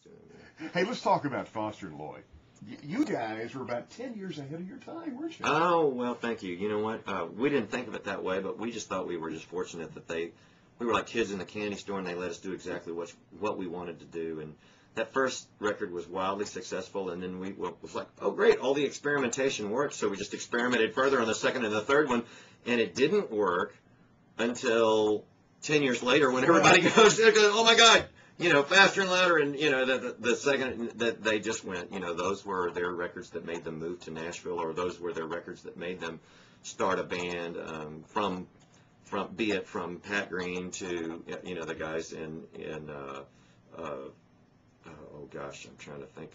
to him. Yeah. Hey, let's talk about Foster and Lloyd. You guys were about 10 years ahead of your time, weren't you? Oh, well, thank you. You know what? We didn't think of it that way, but we just thought we were just fortunate that we were like kids in the candy store, and they let us do exactly what we wanted to do. And that first record was wildly successful, and then we was like, oh, great, all the experimentation worked, so we just experimented further on the second and the third one, and it didn't work until 10 years later when everybody goes, oh, my God. Faster and louder, and, the second that they just went, those were their records that made them move to Nashville, or those were their records that made them start a band, be it from Pat Green to, the guys in oh gosh, I'm trying to think,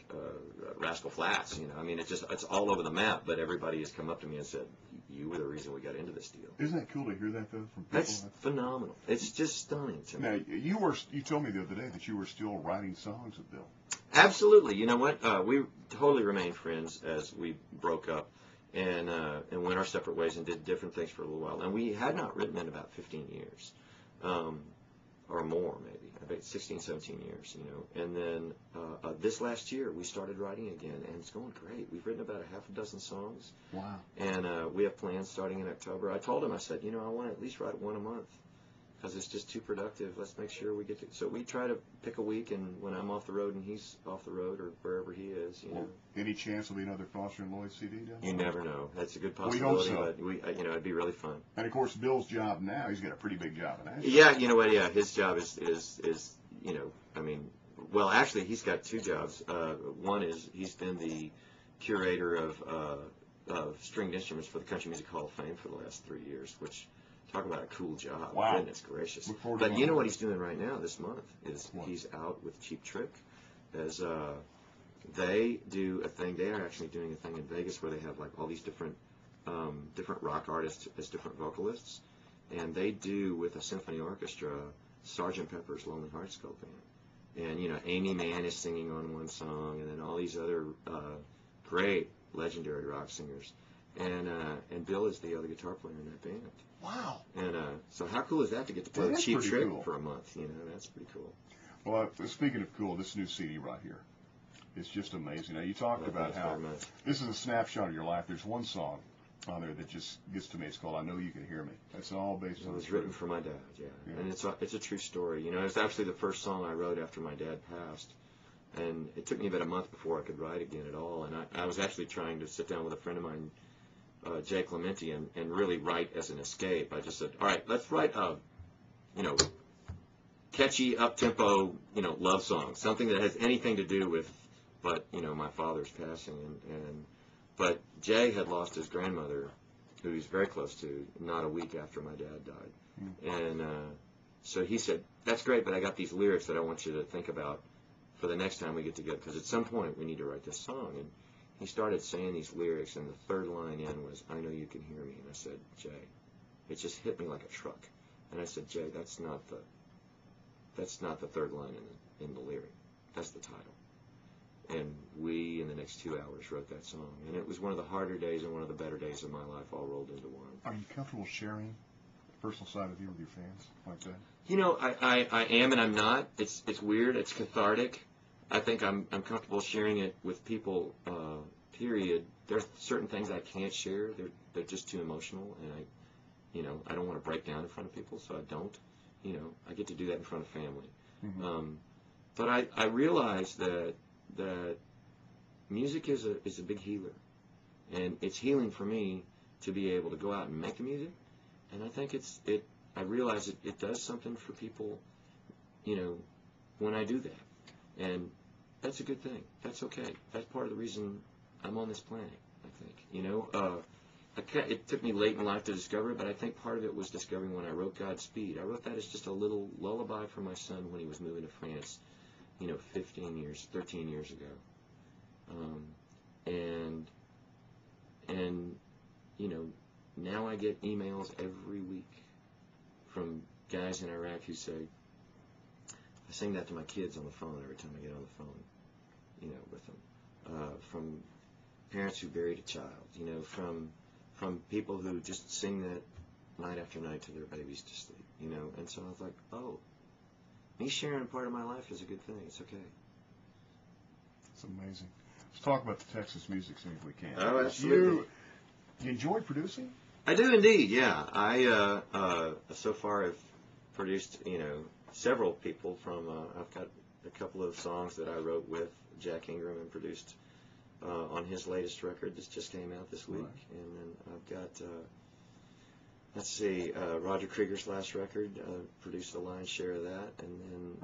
Rascal Flatts, I mean, it's all over the map, but everybody has come up to me and said, you were the reason we got into this deal. Isn't that cool to hear that, though, from people? That's phenomenal. It's just stunning to me. Now, you told me the other day that you were still writing songs with Bill. Absolutely. You know what? We totally remained friends as we broke up and went our separate ways and did different things for a little while. And we had not written in about 15 years, or more maybe, about 16, 17 years, And then this last year we started writing again, and it's going great. We've written about a half a dozen songs. Wow. And we have plans starting in October. I told him, I said, I want to at least write one a month, because it's just too productive. Let's make sure we get to. So we try to pick a week, and when I'm off the road and he's off the road or wherever he is, Well, any chance there'll be another Foster and Lloyd CD done? You never know. That's a good We possibility. hope so. But it'd be really fun. And of course, Bill's job now, he's got a pretty big job in Nashville. Yeah, you know what? Yeah, his job is I mean, well, actually, he's got two jobs. One is he's been the curator of stringed instruments for the Country Music Hall of Fame for the last 3 years, which. Talk about a cool job. Wow. Goodness gracious. But you know what he's doing right now this month is what? He's out with Cheap Trick as they do a thing. They are actually doing a thing in Vegas where they have like all these different rock artists as different vocalists, and they do with a symphony orchestra Sgt. Pepper's Lonely Hearts Club Band. And Amy Mann is singing on one song, and then all these other great legendary rock singers. And Bill is the other guitar player in that band. Wow. And so how cool is that to get to play Cheap Trick for a month? That's pretty cool. Well, speaking of cool, this new CD right here, it's just amazing. Now, you talked about how this is a snapshot of your life. There's one song on there that just gets to me. It's called "I Know You Can Hear Me." That's all based on. It was written for my dad, yeah. And it's a true story. It's actually the first song I wrote after my dad passed. And it took me about a month before I could write again at all. And I was actually trying to sit down with a friend of mine, Jay Clementi, and really write as an escape. I just said, all right, let's write a, catchy, up-tempo, love song, something that has anything to do with, my father's passing. But Jay had lost his grandmother, who he's very close to, not a week after my dad died. And so he said, that's great, but I got these lyrics that I want you to think about for the next time we get together, because at some point we need to write this song. And he started saying these lyrics, and the third line in was, I know you can hear me. And I said, Jay, it just hit me like a truck. And I said, Jay, that's not the third line in the lyric. That's the title. And we, in the next 2 hours, wrote that song. And it was one of the harder days and one of the better days of my life all rolled into one. Are you comfortable sharing the personal side of you with your fans like that? I am and I'm not. It's weird. It's cathartic. I think I'm comfortable sharing it with people, period. There are certain things I can't share. They're just too emotional, and I don't want to break down in front of people, so I don't. I get to do that in front of family. Mm-hmm. But I realize that music is a big healer, and it's healing for me to be able to go out and make the music, and I think I realize it does something for people, when I do that. And that's a good thing. That's okay. That's part of the reason I'm on this planet, I think. It took me late in life to discover it, but I think part of it was discovering when I wrote Godspeed. I wrote that as just a little lullaby for my son when he was moving to France, 13 years ago. Now I get emails every week from guys in Iraq who say, I sing that to my kids on the phone every time I get on the phone, with them. From parents who buried a child, from people who just sing that night after night to their babies to sleep, And so I was like, oh, me sharing a part of my life is a good thing. It's okay. It's amazing. Let's talk about the Texas music scene if we can. Oh, absolutely. You enjoy producing? I do indeed, yeah. I so far have produced, several people from, I've got a couple of songs that I wrote with Jack Ingram and produced on his latest record that just came out this week. Right. And then I've got, Roger Krieger's last record, produced the lion's share of that. And then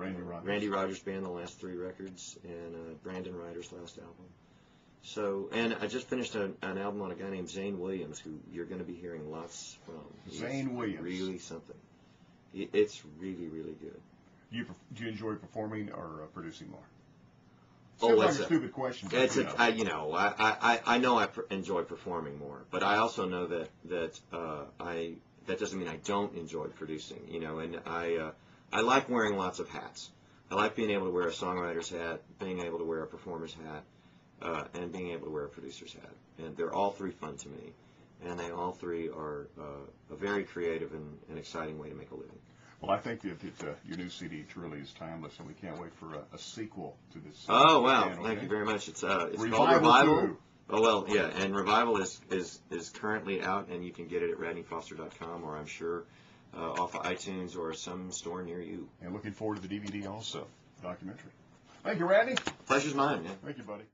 Randy Rogers Band, the last 3 records, and Brandon Ryder's last album. So, and I just finished an album on a guy named Zane Williams, who you're going to be hearing lots from. Zane Williams. Really something. It's really, really good. Do you enjoy performing or producing more? Oh, that's a stupid question. I know I enjoy performing more, but I also know that that doesn't mean I don't enjoy producing. And I like wearing lots of hats. I like being able to wear a songwriter's hat, being able to wear a performer's hat, and being able to wear a producer's hat. And they're all 3 fun to me, and they all 3 are a very creative and exciting way to make a living. Well, I think that your new CD truly is timeless, and we can't wait for a sequel to this. Oh, wow. Thank you very much. It's called Revival. Oh, well, yeah, and Revival is currently out, and you can get it at radneyfoster.com, or I'm sure off of iTunes or some store near you. And looking forward to the DVD also, documentary. Thank you, Radney. Pleasure's mine, man. Thank you, buddy.